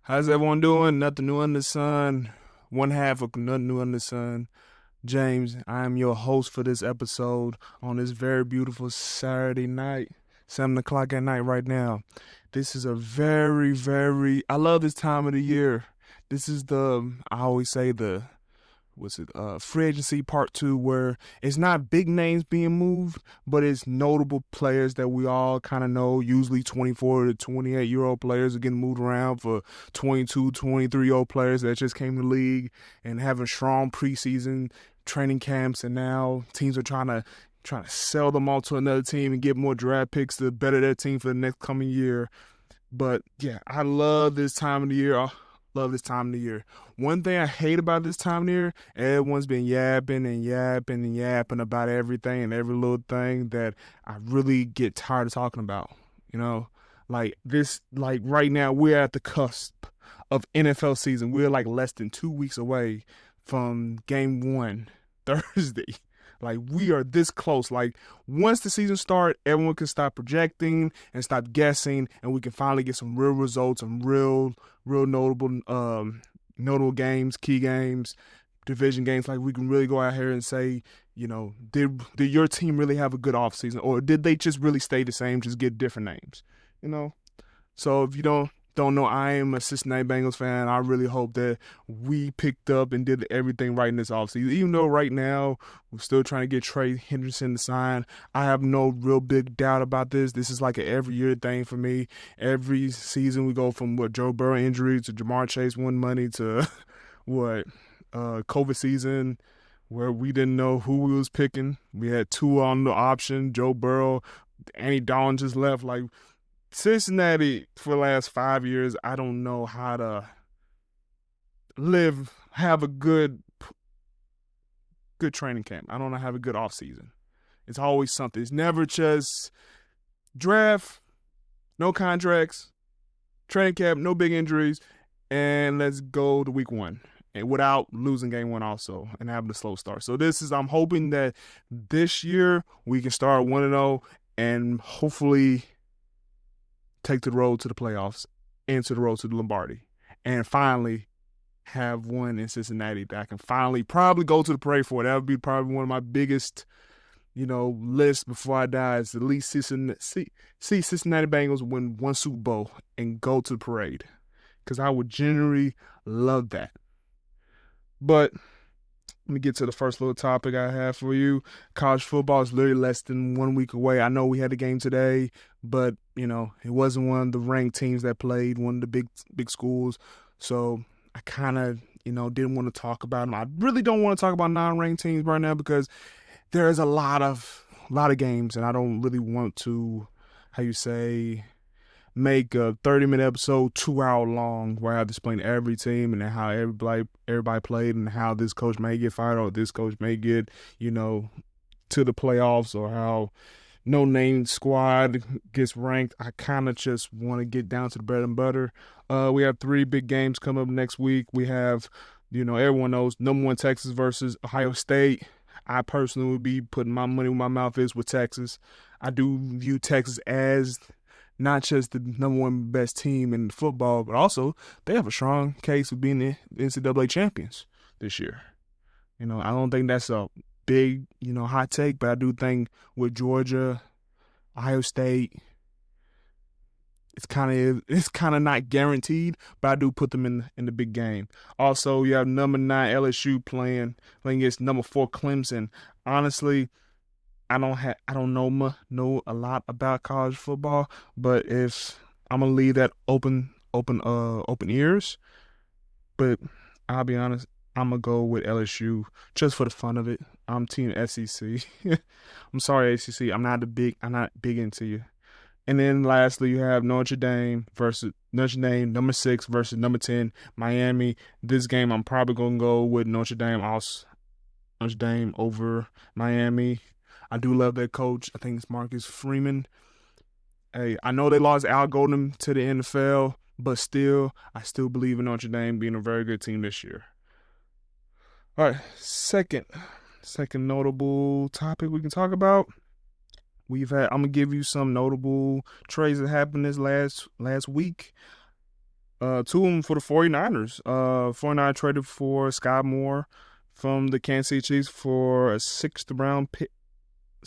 How's everyone doing? Nothing new under the sun. One half of nothing new under the sun. James, I am your host for this episode on this very beautiful Saturday night, 7 o'clock at night right now. This is a I love this time of the year. This is I always say free agency part two, where it's not big names being moved, but it's notable players that we all kind of know. Usually 24 to 28-year-old players are getting moved around for 22, 23-year-old players that just came to the league and having strong preseason training camps, and now teams are trying to sell them all to another team and get more draft picks to better their team for the next coming year. But yeah, I love this time of the year. I love this time of the year. One thing I hate about this time of the year, everyone's been yapping and yapping and yapping about everything and every little thing that I really get tired of talking about. You know, like right now, we're at the cusp of NFL season. We're like less than 2 weeks away from game one, Thursday. Like, we are this close. Like, once the season starts, everyone can stop projecting and stop guessing, and we can finally get some real results and real notable games, key games, division games. Like, we can really go out here and say, did your team really have a good offseason, or did they just really stay the same, just get different names? You know. So if you don't know, I am a Cincinnati Bengals fan. I really hope that we picked up and did everything right in this offseason. Even though right now we're still trying to get Trey Henderson to sign, I have no real big doubt about this. This is like an every year thing for me. Every season we go from Joe Burrow injury to Jamar Chase won money to what COVID season where we didn't know who we was picking. We had two on the option, Joe Burrow, Andy Dalton just left. Like, Cincinnati for the last 5 years, I don't know how to have a good training camp. I don't know how to have a good off season. It's always something. It's never just draft, no contracts, training camp, no big injuries, and let's go to week one. And without losing game one also and having a slow start. So I'm hoping that this year we can start 1-0 and hopefully take the road to the playoffs and to the road to the Lombardi, and finally have one in Cincinnati that I can finally probably go to the parade for. That would be probably one of my biggest, lists before I die, is at least see Cincinnati Bengals win one Super Bowl and go to the parade, because I would generally love that. But let me get to the first little topic I have for you. College football is literally less than 1 week away. I know we had a game today, but it wasn't one of the ranked teams that played, one of the big schools. So I kind of didn't want to talk about them. I really don't want to talk about non-ranked teams right now, because there's a lot of games, and I don't really want to, how you say, make a 30-minute episode 2 hour long where I have to explain every team and how everybody played and how this coach may get fired or this coach may get, to the playoffs, or how no name squad gets ranked. I kind of just want to get down to the bread and butter. We have 3 big games coming up next week. We have, everyone knows, number one Texas versus Ohio State. I personally would be putting my money where my mouth is with Texas. I do view Texas as not just the number one best team in football, but also they have a strong case of being the NCAA champions this year. I don't think that's a big, hot take, but I do think with Georgia, Ohio State, it's kind of not guaranteed, but I do put them in the big game. Also, you have number 9 LSU playing against number 4 Clemson. Honestly, I don't know a lot about college football, but if I'm gonna leave that open ears, but I'll be honest, I'm gonna go with LSU just for the fun of it. I'm team SEC. I'm sorry, ACC. I'm not big into you. And then lastly, you have Notre Dame, number 6 versus number 10 Miami. This game, I'm probably gonna go with Notre Dame over Miami. I do love their coach. I think it's Marcus Freeman. Hey, I know they lost Al Golden to the NFL, but I still believe in Notre Dame being a very good team this year. All right, second notable topic we can talk about. I'm gonna give you some notable trades that happened this last week. two of them for the 49ers. 49 traded for Sky Moore from the Kansas City Chiefs for a sixth round pick.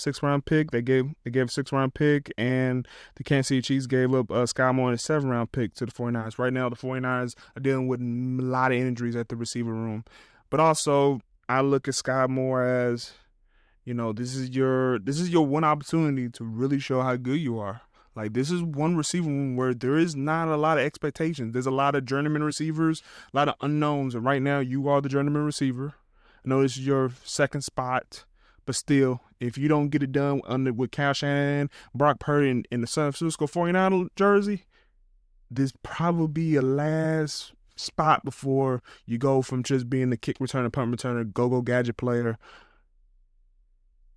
They gave a 6th round pick, and the Kansas City Chiefs gave up Sky Moore and a 7th round pick to the 49ers. Right now, the 49ers are dealing with a lot of injuries at the receiver room. But also, I look at Sky Moore as, this is your one opportunity to really show how good you are. Like, this is one receiver room where there is not a lot of expectations. There's a lot of journeyman receivers, a lot of unknowns, and right now you are the journeyman receiver. I know this is your second spot, but still, if you don't get it done with Kyle Shanahan, Brock Purdy, in the San Francisco 49er jersey, this probably be your last spot before you go from just being the kick returner, punt returner, go gadget player,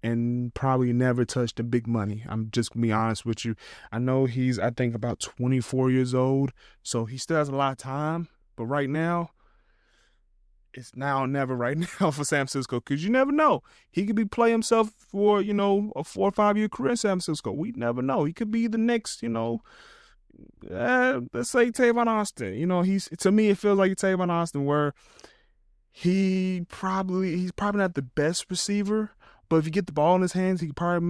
and probably never touch the big money. I'm just gonna be honest with you. I know he's, I think, about 24 years old, so he still has a lot of time. But right now, it's now or never right now for San Francisco, because you never know. He could be playing himself for, a 4 or 5 year career in San Francisco. We never know. He could be the next, let's say Tavon Austin. To me, it feels like Tavon Austin, where he's probably not the best receiver, but if you get the ball in his hands, he could probably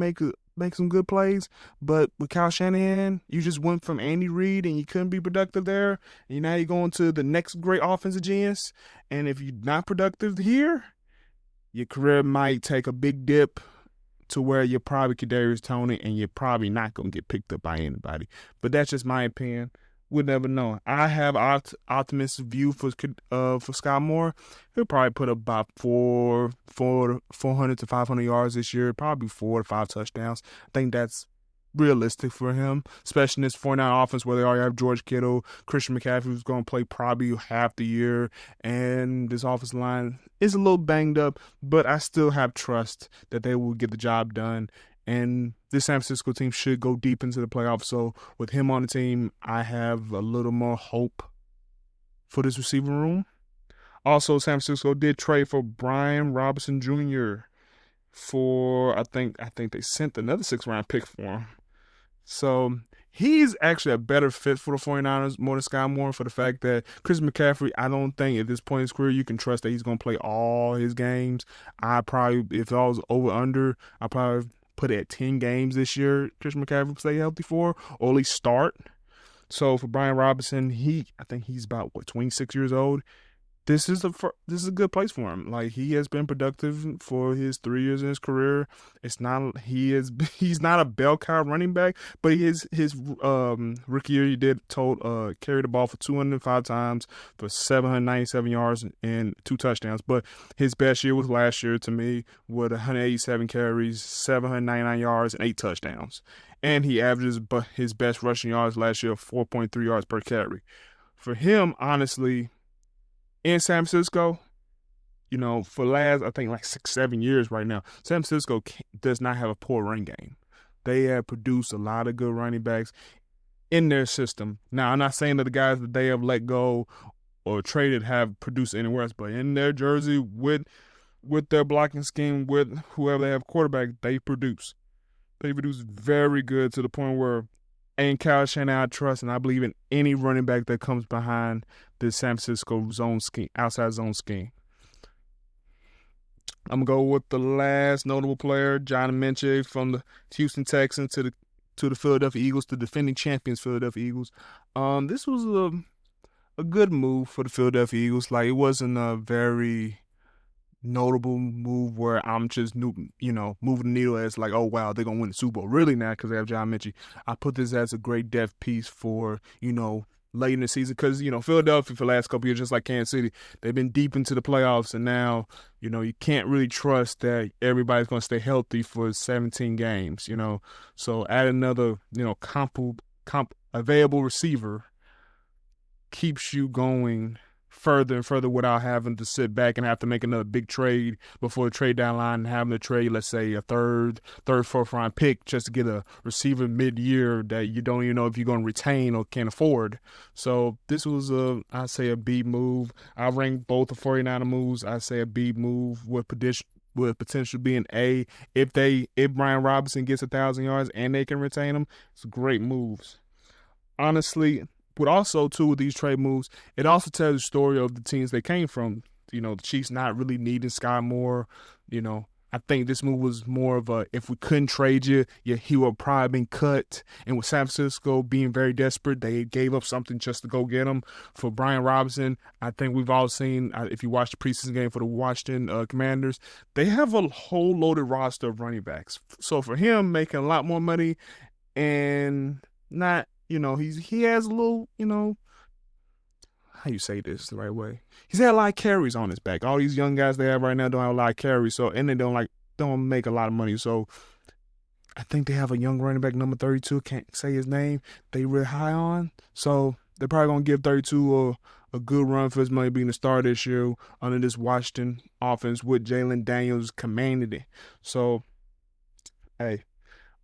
make some good plays. But with Kyle Shanahan, you just went from Andy Reid and you couldn't be productive there, and now you're going to the next great offensive genius. And if you're not productive here, your career might take a big dip to where you're probably Kadarius Toney, and you're probably not going to get picked up by anybody. But that's just my opinion. We'll never know. I have optimistic view for Sky Moore. He'll probably put up about 400 to 500 yards this year, probably 4 to 5 touchdowns. I think that's realistic for him, especially in this 49 offense where they already have George Kittle, Christian McCaffrey, who's going to play probably half the year, and this offensive line is a little banged up, but I still have trust that they will get the job done. And this San Francisco team should go deep into the playoffs. So with him on the team, I have a little more hope for this receiver room. Also, San Francisco did trade for Brian Robinson Jr. for, I think they sent another 6th-round pick for him. So he's actually a better fit for the 49ers more than Sky Moore, for the fact that Chris McCaffrey, I don't think at this point in his career you can trust that he's going to play all his games. If I was over-under, I'd probably put it at 10 games this year Chris McCaffrey will stay healthy for, or at least start. So for Brian Robinson, I think he's about, 26 years old. This is a good place for him. Like, he has been productive for his 3 years in his career. He's not a bell cow running back, but his rookie year he carry the ball for 205 times for 797 yards and 2 touchdowns. But his best year was last year to me, with 187 carries, 799 yards, and 8 touchdowns. And he averages his best rushing yards last year of 4.3 yards per carry. For him, honestly, in San Francisco, for last, I think, like 6-7 years right now, San Francisco does not have a poor run game. They have produced a lot of good running backs in their system. Now, I'm not saying that the guys that they have let go or traded have produced anywhere else, but in their jersey, with their blocking scheme, with whoever they have quarterback, they produce. They produce very good, to the point where, and Kyle Shanahan I trust, and I believe in any running back that comes behind the San Francisco zone scheme, outside zone scheme. I'm gonna go with the last notable player, John Minchey, from the Houston Texans to the Philadelphia Eagles, the defending champions Philadelphia Eagles. This was a good move for the Philadelphia Eagles. Like, it wasn't a very notable move where I'm just moving the needle as like, oh wow, they're gonna win the Super Bowl. Really not, because they have John Minchey. I put this as a great depth piece for late in the season, because Philadelphia for the last couple years, just like Kansas City, they've been deep into the playoffs, and now you can't really trust that everybody's gonna stay healthy for 17 games. So add another available receiver keeps you going further and further without having to sit back and have to make another big trade before the trade deadline, and having to trade, let's say, a third, 4th-round pick just to get a receiver mid-year that you don't even know if you're going to retain or can afford. So this was I'd say a B move. I rank both the 49er moves. I say a B move with potential being A. If Brian Robinson gets 1,000 yards and they can retain him, it's great moves. Honestly, but also too with these trade moves, it also tells the story of the teams they came from. The Chiefs not really needing Sky Moore. I think this move was more of a, if we couldn't trade you, he would probably been cut. And with San Francisco being very desperate, they gave up something just to go get him. For Brian Robinson, I think we've all seen, if you watch the preseason game for the Washington Commanders, they have a whole loaded roster of running backs. So for him making a lot more money and not, he has a little, how you say this the right way? He's had a lot of carries on his back. All these young guys they have right now don't have a lot of carries, and they don't make a lot of money. So I think they have a young running back, number 32. Can't say his name. They really high on, so they're probably gonna give 32 a good run for his money being the star this year under this Washington offense with Jalen Daniels commanding it. So, hey.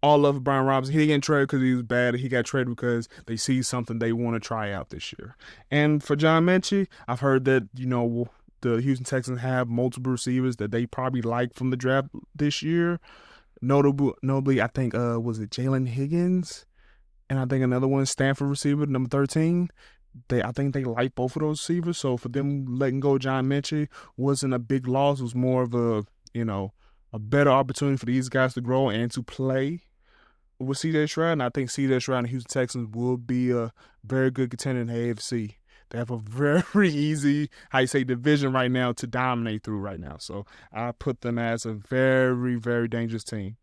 All love for Brian Robinson. He didn't get traded because he was bad. He got traded because they see something they want to try out this year. And for John Mechie, I've heard that, the Houston Texans have multiple receivers that they probably like from the draft this year. Notably, I think, was it Jalen Higgins? And I think another one, Stanford receiver, number 13. I think they like both of those receivers. So for them letting go of John Mechie wasn't a big loss. It was more of a better opportunity for these guys to grow and to play with C.J. Stroud, and I think C.J. Stroud and the Houston Texans will be a very good contender in the AFC. They have a very easy, division right now to dominate through right now. So I put them as a very, very dangerous team.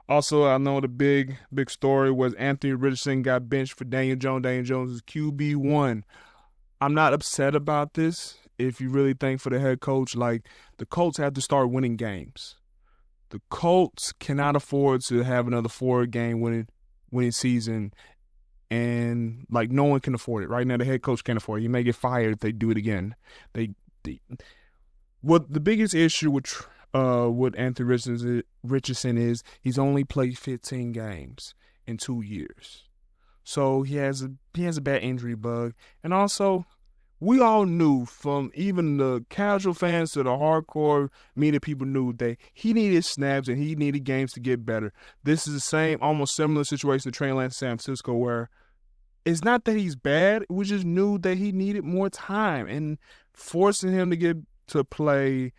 Also, I know the big story was Anthony Richardson got benched for Daniel Jones. Daniel Jones is QB1. I'm not upset about this. If you really think for the head coach, the Colts have to start winning games. The Colts cannot afford to have another 4-game winning season, and no one can afford it. Right now, the head coach can't afford it. He may get fired if they do it again. What the biggest issue with Anthony Richardson is he's only played 15 games in 2 years, so he has a bad injury bug, and also, we all knew, from even the casual fans to the hardcore media people, knew that he needed snaps and he needed games to get better. This is the same, almost similar situation to Trey Lance in San Francisco, where it's not that he's bad. We just knew that he needed more time, and forcing him to get to play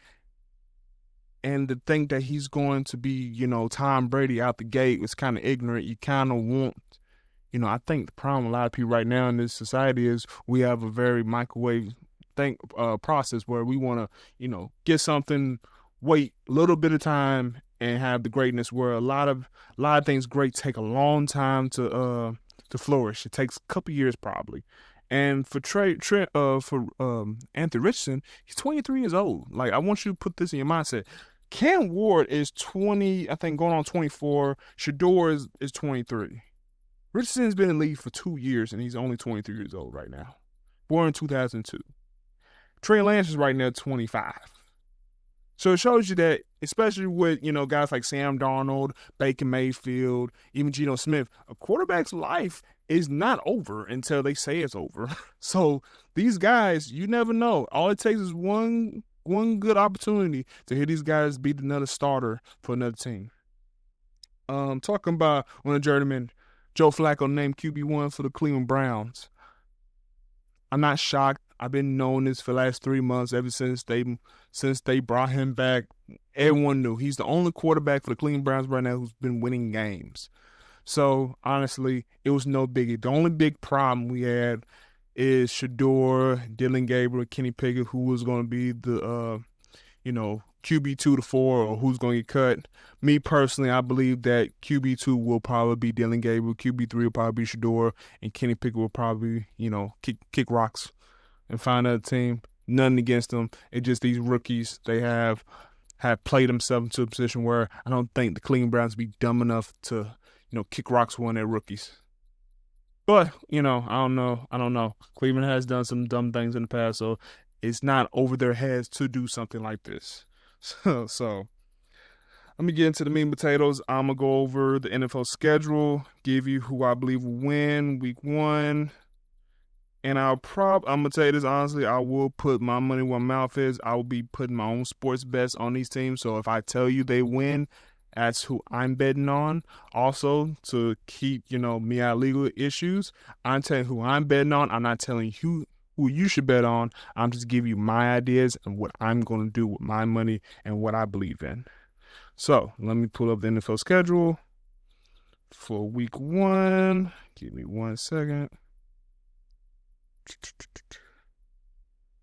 and to think that he's going to be, Tom Brady out the gate was kind of ignorant. You kind of want. I think the problem a lot of people right now in this society is we have a very microwave process where we want to, get something, wait a little bit of time, and have the greatness. Where a lot of things great take a long time to flourish. It takes a couple years probably. And for Anthony Richardson, he's 23 years old. I want you to put this in your mindset. Cam Ward is 20, I think, going on 24. Shedeur is 23. Richardson's been in the league for 2 years, and he's only 23 years old right now. Born in 2002. Trey Lance is right now 25. So it shows you that, especially with, guys like Sam Darnold, Baker Mayfield, even Geno Smith, a quarterback's life is not over until they say it's over. So these guys, you never know. All it takes is one good opportunity to hear these guys beat another starter for another team. Talking about one of the journeymen, Joe Flacco named QB1 for the Cleveland Browns. I'm not shocked. I've been knowing this for the last 3 months, ever since they brought him back. Everyone knew he's the only quarterback for the Cleveland Browns right now who's been winning games. So honestly, it was no biggie. The only big problem we had is Shedeur, Dylan Gabriel, Kenny Pickett, who was going to be the QB2 to 4, or who's going to get cut. Me personally, I believe that QB2 will probably be Dylan Gabriel, QB3 will probably be Shedeur, and Kenny Pickett will probably, kick rocks and find another team. Nothing against them. It's just these rookies, they have played themselves into a position where I don't think the Cleveland Browns be dumb enough to, kick rocks for one of their rookies. But, I don't know. Cleveland has done some dumb things in the past, so it's not over their heads to do something like this. So let me get into the meat and potatoes. I'm going to go over the NFL schedule, give you who I believe will win week 1. And I'm going to tell you this honestly, I will put my money where my mouth is. I will be putting my own sports bets on these teams. So if I tell you they win, That's who I'm betting on. Also, to keep, me out of legal issues, I'm telling who I'm betting on. I'm not telling you who you should bet on. I'm just giving you my ideas and what I'm going to do with my money and what I believe in. So, let me pull up the NFL schedule for week 1. Give me 1 second.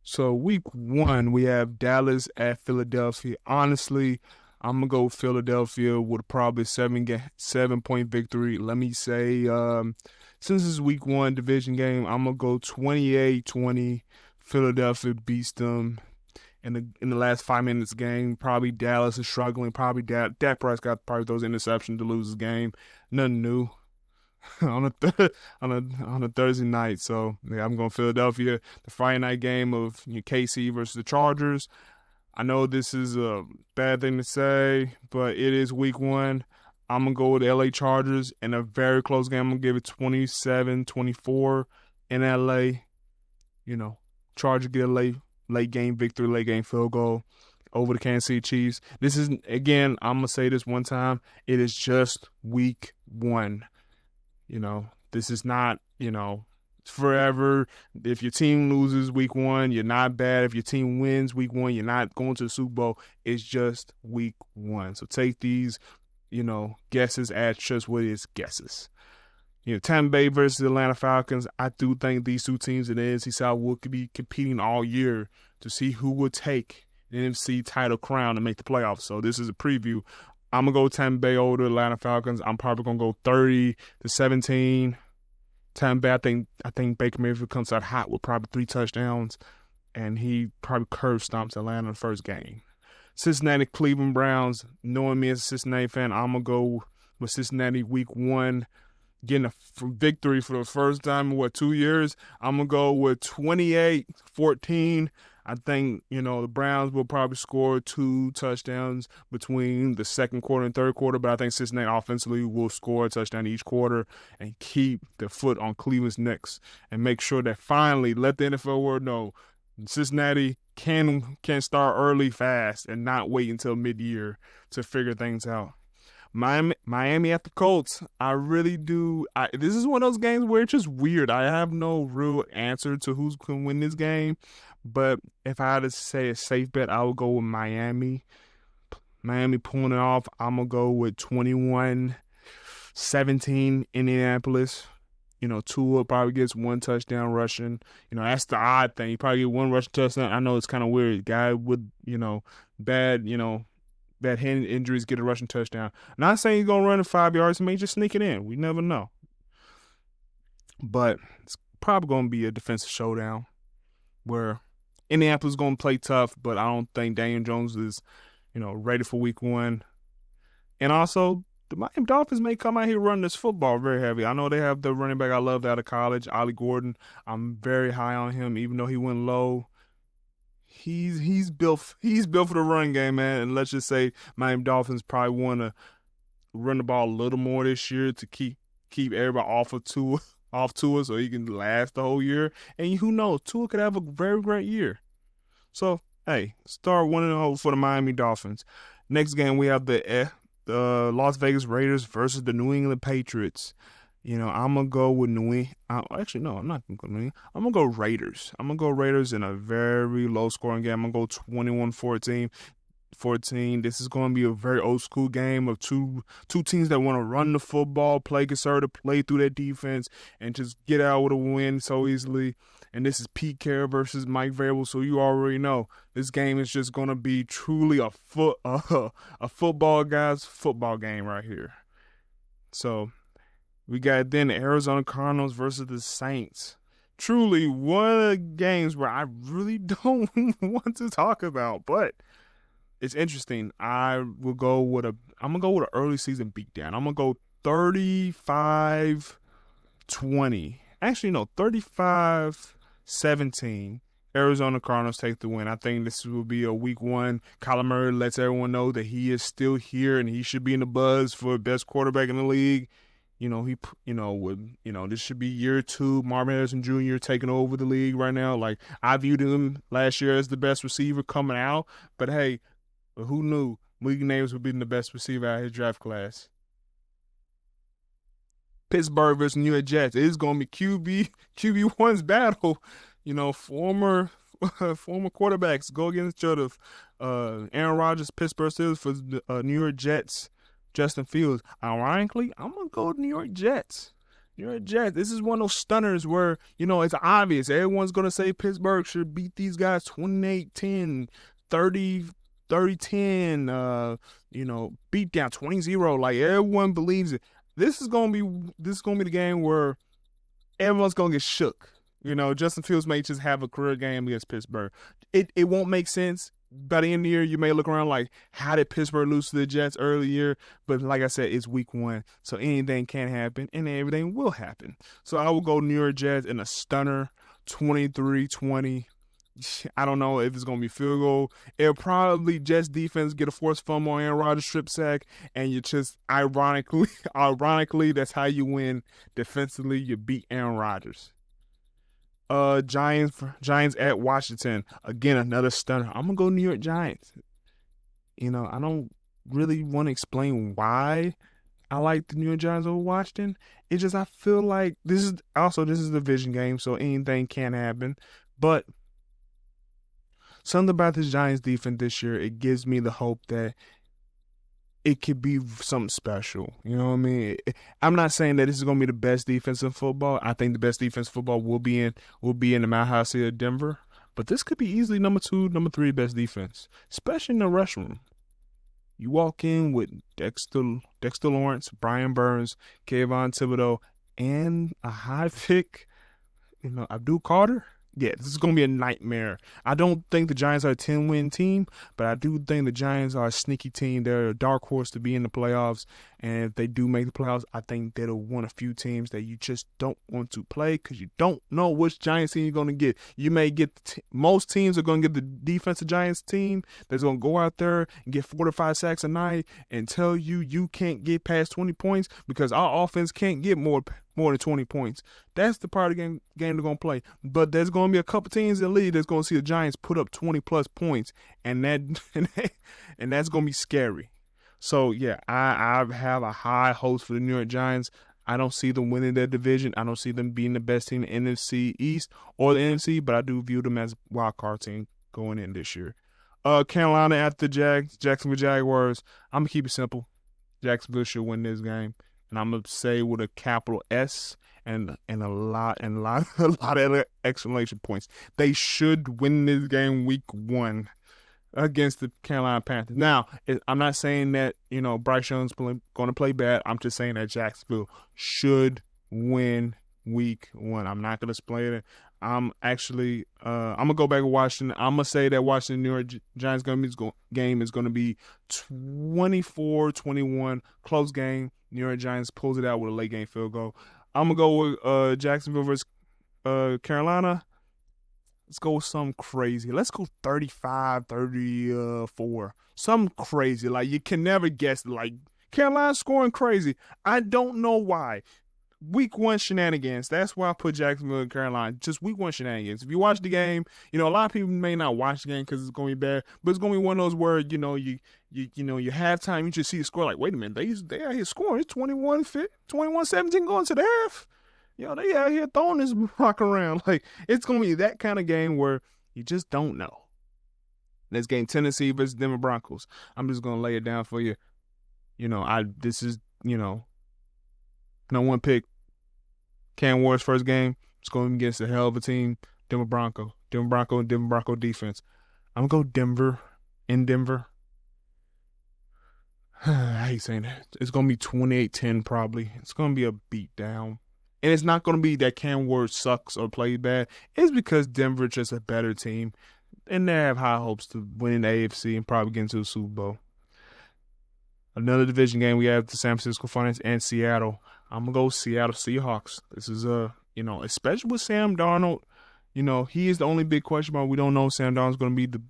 So week 1, we have Dallas at Philadelphia. Honestly, I'm gonna go Philadelphia with probably 7-point victory. Let me say, since it's week 1 division game, I'm gonna go 28-20. Philadelphia beats them in the last 5 minutes game. Probably Dallas is struggling. Probably Dak Prescott probably those interceptions to lose the game. Nothing new. on a Thursday night. So yeah, I'm going Philadelphia. The Friday night game of KC versus the Chargers. I know this is a bad thing to say, but it is week 1. I'm going to go with the LA Chargers in a very close game. I'm going to give it 27-24 in LA. Chargers get a late game victory, late game field goal over the Kansas City Chiefs. This is, again, I'm going to say this one time. It is just week 1. This is not, forever. If your team loses week 1, you're not bad. If your team wins week 1, you're not going to the Super Bowl. It's just week 1. So take these, guesses as just what is guesses. Tampa Bay versus the Atlanta Falcons. I do think these two teams in the NFC South will be competing all year to see who will take the NFC title crown and make the playoffs. So this is a preview. I'm going to go Tampa Bay over the Atlanta Falcons. I'm probably going to go 30-17. Tampa Bay, I think Baker Mayfield comes out hot with probably 3 touchdowns, and he probably curve stomps Atlanta in the first game. Cincinnati, Cleveland Browns. Knowing me as a Cincinnati fan, I'm going to go with Cincinnati week 1, getting a victory for the first time in, 2 years. I'm going to go with 28-14. I think, the Browns will probably score 2 touchdowns between the second quarter and third quarter, but I think Cincinnati offensively will score a touchdown each quarter and keep the foot on Cleveland's necks and make sure that finally let the NFL world know Cincinnati can start early, fast, and not wait until mid-year to figure things out. Miami at the Colts. I really do. This is one of those games where it's just weird. I have no real answer to who's going to win this game. But if I had to say a safe bet, I would go with Miami. Miami pulling it off. I'm going to go with 21-17 Indianapolis. Tua probably gets 1 touchdown rushing. That's the odd thing. He probably get 1 rushing touchdown. I know it's kind of weird. Guy with, bad hand injuries get a rushing touchdown. Not saying he's going to run it 5 yards. He may just sneak it in. We never know. But it's probably going to be a defensive showdown where Indianapolis is going to play tough, but I don't think Daniel Jones is, ready for week 1. And also, the Miami Dolphins may come out here running this football very heavy. I know they have the running back I loved out of college, Ollie Gordon. I'm very high on him, even though he went low. He's built for the run game, man. And let's just say Miami Dolphins probably want to run the ball a little more this year to keep everybody off Tua so he can last the whole year. And who knows, Tua could have a very great year. So, hey, start 1-0 for the Miami Dolphins. Next game, we have the Las Vegas Raiders versus the New England Patriots. I'm going to go with New England. Actually, no, I'm not going to go New England. I'm going to go Raiders. I'm going to go Raiders in a very low-scoring game. I'm going to go 21-14. This is going to be a very old-school game of two teams that want to run the football, play conservative, play through their defense, and just get out with a win so easily. And this is Pete Carroll versus Mike Vrabel, so you already know this game is just going to be truly a football game right here. So we got then the Arizona Cardinals versus the Saints. Truly one of the games where I really don't want to talk about, but it's interesting. I'm gonna go with an early season beatdown. I'm gonna go 35-20. Actually, no, 35-17. Arizona Cardinals take the win. I think this will be a week 1. Kyler Murray lets everyone know that he is still here and he should be in the buzz for best quarterback in the league. This should be year 2. Marvin Harrison Jr. taking over the league right now. Like, I viewed him last year as the best receiver coming out, but hey, who knew Malik Neighbors will be the best receiver out of his draft class. Pittsburgh versus New York Jets. It is going to be QB1's battle. Former quarterbacks go against each other. Aaron Rodgers, Pittsburgh Steelers for the New York Jets. Justin Fields. Ironically, I'm going to go New York Jets. New York Jets. This is one of those stunners where, it's obvious. Everyone's going to say Pittsburgh should beat these guys 28-10, 30-10, beat down 20-0. Like, everyone believes it. This is gonna be the game where everyone's gonna get shook. Justin Fields may just have a career game against Pittsburgh. It won't make sense. By the end of the year, you may look around like, how did Pittsburgh lose to the Jets earlier? But like I said, it's week 1, so anything can happen, and everything will happen. So I will go New York Jets in a stunner, 23-20. I don't know if it's going to be field goal. It'll probably Jets defense get a forced fumble on Aaron Rodgers strip sack, and you just ironically, that's how you win defensively. You beat Aaron Rodgers. Giants at Washington. Again, another stunner. I'm going to go New York Giants. I don't really want to explain why I like the New York Giants over Washington. It's just I feel like this is a division game, so anything can happen. But something about this Giants defense this year, it gives me the hope that it could be something special. You know what I mean? I'm not saying that this is going to be the best defense in football. I think the best defense in football will be in the Mile High City of Denver. But this could be easily number 2, number 3 best defense, especially in the rush room. You walk in with Dexter Lawrence, Brian Burns, Kayvon Thibodeau, and a high pick, Abdul Carter. Yeah, this is going to be a nightmare. I don't think the Giants are a 10-win team, but I do think the Giants are a sneaky team. They're a dark horse to be in the playoffs, and if they do make the playoffs, I think they'll one a few teams that you just don't want to play because you don't know which Giants team you're going to get. You may get most teams are going to get the defensive Giants team that's going to go out there and get 4 to 5 sacks a night and tell you can't get past 20 points because our offense can't get more than 20 points. That's the part of the game they're going to play. But there's going to be a couple teams in the league that's going to see the Giants put up 20-plus points, and that's going to be scary. So, yeah, I have a high hopes for the New York Giants. I don't see them winning their division. I don't see them being the best team in the NFC East or the NFC, but I do view them as a wild card team going in this year. Carolina at the Jacksonville Jaguars. I'm going to keep it simple. Jacksonville should win this game. And I'm gonna say with a capital S and a lot of exclamation points. They should win this game week 1 against the Carolina Panthers. Now, I'm not saying that Bryce Young's going to play bad. I'm just saying that Jacksonville should win week 1. I'm not gonna explain it. I'm gonna go back to Washington. I'm gonna say that Washington New York Giants game is gonna be 24-21, close game. New York Giants pulls it out with a late game field goal. I'm gonna go with Jacksonville versus Carolina. Let's go with something crazy. Let's go 35-34. Something crazy. Like, you can never guess. Like, Carolina scoring crazy. I don't know why. Week 1 shenanigans. That's why I put Jacksonville and Carolina. Just week 1 shenanigans. If you watch the game, a lot of people may not watch the game because it's going to be bad, but it's going to be one of those where, you halftime, you just see the score like, wait a minute, they out here scoring. It's 21-17 going to the half. They out here throwing this rock around. Like, it's going to be that kind of game where you just don't know. This game, Tennessee versus Denver Broncos. I'm just going to lay it down for you. This is, no one pick. Cam Ward's first game. It's going against a hell of a team, Denver Bronco defense. I'm going to go Denver in Denver. I hate saying that. It's going to be 28-10 probably. It's going to be a beatdown. And it's not going to be that Cam Ward sucks or plays bad. It's because Denver's just a better team. And they have high hopes to win the AFC and probably get into the Super Bowl. Another division game, we have the San Francisco 49ers and Seattle. I'm going to go Seattle Seahawks. This is, especially with Sam Darnold, he is the only big question mark. We don't know if Sam Darnold's going to be the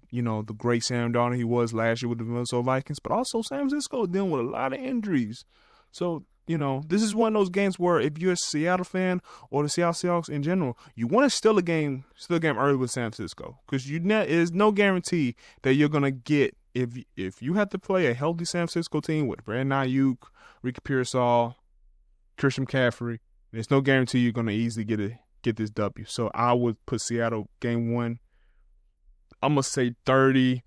great Sam Darnold he was last year with the Minnesota Vikings, but also San Francisco is dealing with a lot of injuries. So, this is one of those games where if you're a Seattle fan or the Seattle Seahawks in general, you want to steal a game early with San Francisco because there's no guarantee that you're going to get if you have to play a healthy San Francisco team with Brandon Ayuk, Ricky Pearsall, Christian McCaffrey, there's no guarantee you're going to easily get this W. So I would put Seattle game one. I'm going to say 20.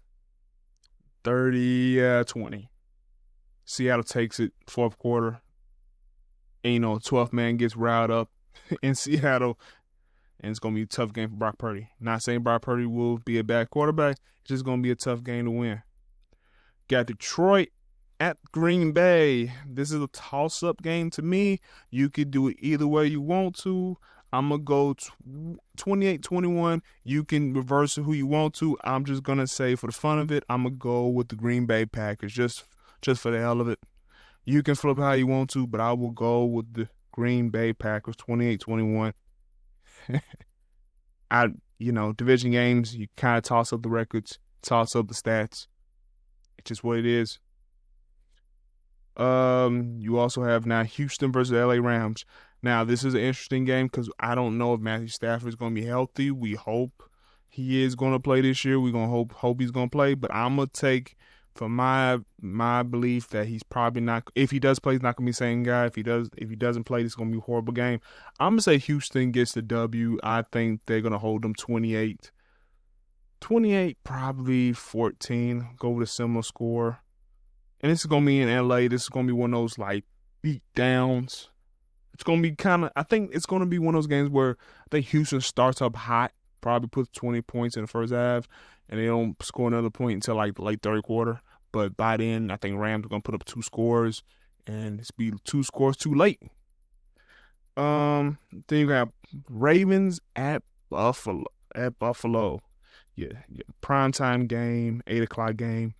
Seattle takes it fourth quarter. And, 12th man gets riled up in Seattle, and it's going to be a tough game for Brock Purdy. Not saying Brock Purdy will be a bad quarterback. It's just going to be a tough game to win. Got Detroit at Green Bay. This is a toss-up game to me. You could do it either way you want to. I'm going to go 28-21. You can reverse it who you want to. I'm just going to say for the fun of it, I'm going to go with the Green Bay Packers just for the hell of it. You can flip how you want to, but I will go with the Green Bay Packers 28-21. Division games, you kind of toss up the records, toss up the stats. It's just what it is. You also have now Houston versus LA Rams. Now, this is an interesting game because I don't know if Matthew Stafford is going to be healthy. We hope he is going to play this year. We're going to hope he's going to play. But I'm going to take, for my belief, that he's probably not. If he does play, he's not going to be the same guy. If he doesn't play, this is going to be a horrible game. I'm going to say Houston gets the W. I think they're going to hold them 28. 28, probably 14. Go with a similar score. And this is going to be in LA. This is going to be one of those, beat downs. It's going to be I think it's going to be one of those games where I think Houston starts up hot, probably puts 20 points in the first half, and they don't score another point until, the late third quarter. But by then, I think Rams are going to put up 2 scores, and it's be 2 scores too late. Then you got Ravens at Buffalo. Yeah, primetime game, 8 o'clock game.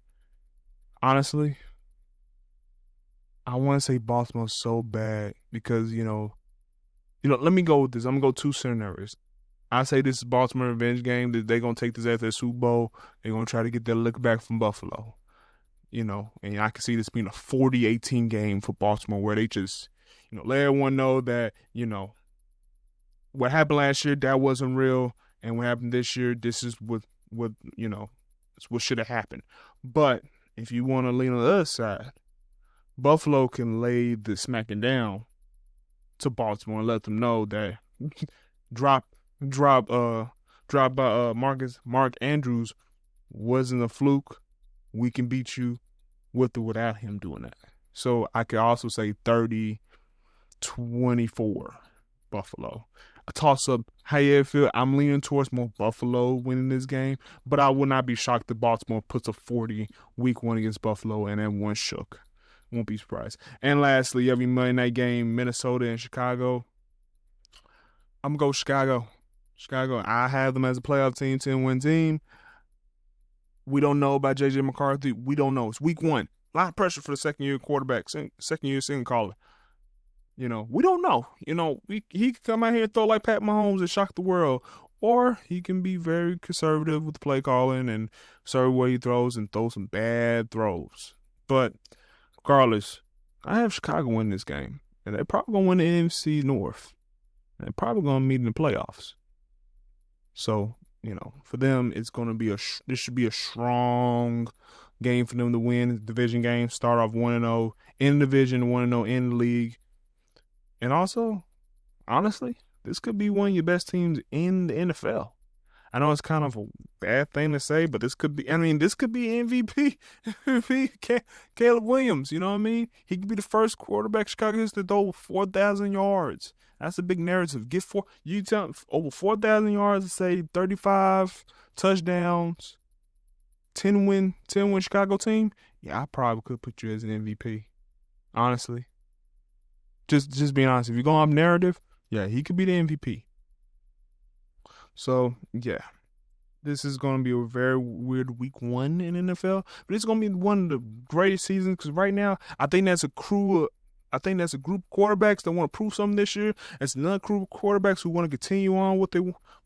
Honestly, I want to say Baltimore so bad because, let me go with this. I'm going to go 2 scenarios. I say this is Baltimore revenge game, that they're going to take this after the Super Bowl. They're going to try to get their lick back from Buffalo. And I can see this being a 40-18 game for Baltimore where they just, let everyone know that, what happened last year, that wasn't real. And what happened this year, this is what should have happened. But if you want to lean on the other side, Buffalo can lay the smacking down to Baltimore and let them know that drop by Mark Andrews wasn't a fluke. We can beat you with or without him doing that. So I could also say 30-24 Buffalo. A toss-up, how you feel? I'm leaning towards more Buffalo winning this game, but I would not be shocked if Baltimore puts a 40 week 1 against Buffalo and everyone shook. Won't be surprised. And lastly, every Monday night game, Minnesota and Chicago. I'm going to go Chicago. I have them as a playoff team, 10-win team. We don't know about J.J. McCarthy. We don't know. It's week 1. A lot of pressure for the second-year quarterback, second-year second caller. We don't know. He could come out here and throw like Pat Mahomes and shock the world. Or he can be very conservative with the play calling and serve where he throws and throw some bad throws. But regardless, I have Chicago win this game. And they're probably going to win the NFC North. They're probably going to meet in the playoffs. So, for them, it's going to be this should be a strong game for them to win. Division game, start off 1-0 in the division, 1-0 in the league. And also, honestly, this could be one of your best teams in the NFL. I know it's kind of a bad thing to say, but this could be MVP. Caleb Williams, you know what I mean? He could be the first quarterback Chicago history to throw 4,000 yards. That's a big narrative. Over 4,000 yards and say 35 touchdowns, 10-win Chicago team. Yeah, I probably could put you as an MVP. Honestly. Just being honest. If you're going off narrative, yeah, he could be the MVP. So, yeah. This is going to be a very weird week 1 in NFL. But it's going to be one of the greatest seasons because right now, I think that's a group of quarterbacks that want to prove something this year. It's another group of quarterbacks who want to continue on what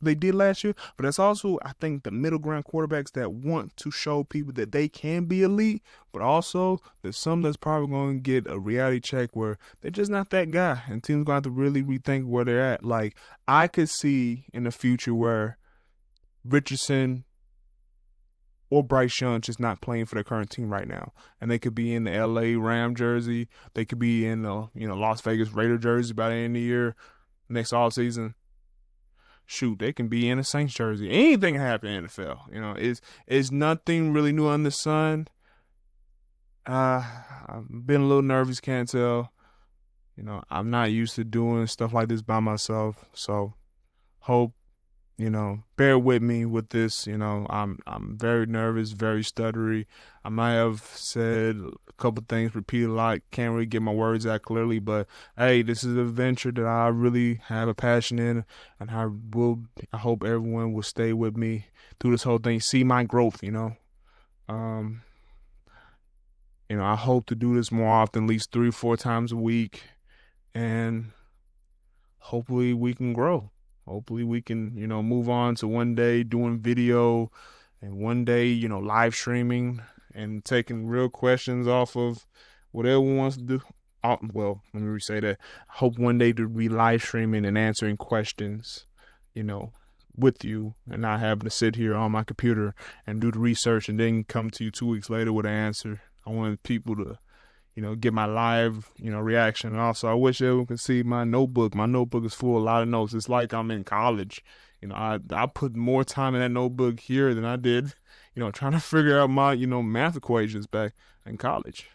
they did last year. But that's also, I think, the middle ground quarterbacks that want to show people that they can be elite. But also, there's some that's probably going to get a reality check where they're just not that guy. And teams going to have to really rethink where they're at. Like, I could see in the future where Richardson, or Bryce Young just not playing for their current team right now. And they could be in the LA Ram jersey. They could be in the Las Vegas Raider jersey by the end of the year, next off season. Shoot, they can be in a Saints jersey. Anything can happen in the NFL. It's nothing really new under the sun. I've been a little nervous, can't tell. I'm not used to doing stuff like this by myself. So hope, bear with me with this. I'm very nervous, very stuttery. I might have said a couple things repeated a lot. Can't really get my words out clearly, but hey, this is a venture that I really have a passion in, and I hope everyone will stay with me through this whole thing, see my growth. Um, I hope to do this more often, at least 3 or 4 times a week, and hopefully we can grow. Hopefully we can, move on to one day doing video and one day, live streaming and taking real questions off of whatever wants to do. Well, let me say that. I hope one day to be live streaming and answering questions, with you and not having to sit here on my computer and do the research and then come to you 2 weeks later with an answer. I want people to get my live, reaction. And also, I wish everyone could see my notebook. My notebook is full of a lot of notes. It's like I'm in college. I put more time in that notebook here than I did, trying to figure out my, math equations back in college.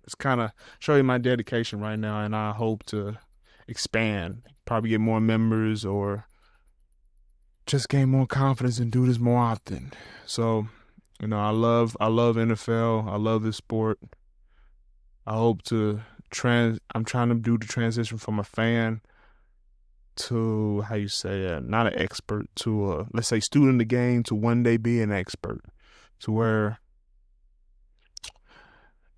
It's kind of showing my dedication right now, and I hope to expand, probably get more members or just gain more confidence and do this more often. So, I love NFL. I love this sport. I hope to I'm trying to do the transition from a fan to, how you say it, not an expert, to let's say student of the game, to one day be an expert, to where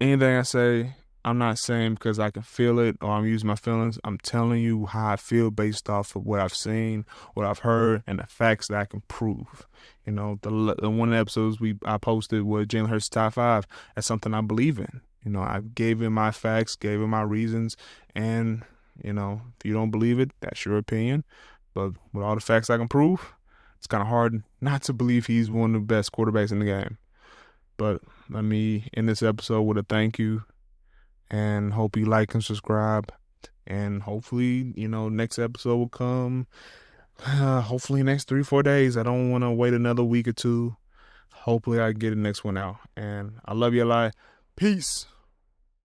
anything I say, I'm not saying because I can feel it or I'm using my feelings. I'm telling you how I feel based off of what I've seen, what I've heard, and the facts that I can prove. The one of the episodes I posted was Jalen Hurts top 5. That's something I believe in. I gave him my facts, gave him my reasons, and if you don't believe it, that's your opinion. But with all the facts I can prove, it's kind of hard not to believe he's one of the best quarterbacks in the game. But let me end this episode with a thank you, and hope you like and subscribe. And hopefully, next episode will come. Hopefully, next 3-4 days. I don't want to wait another week or two. Hopefully, I get the next one out. And I love you a lot. Peace.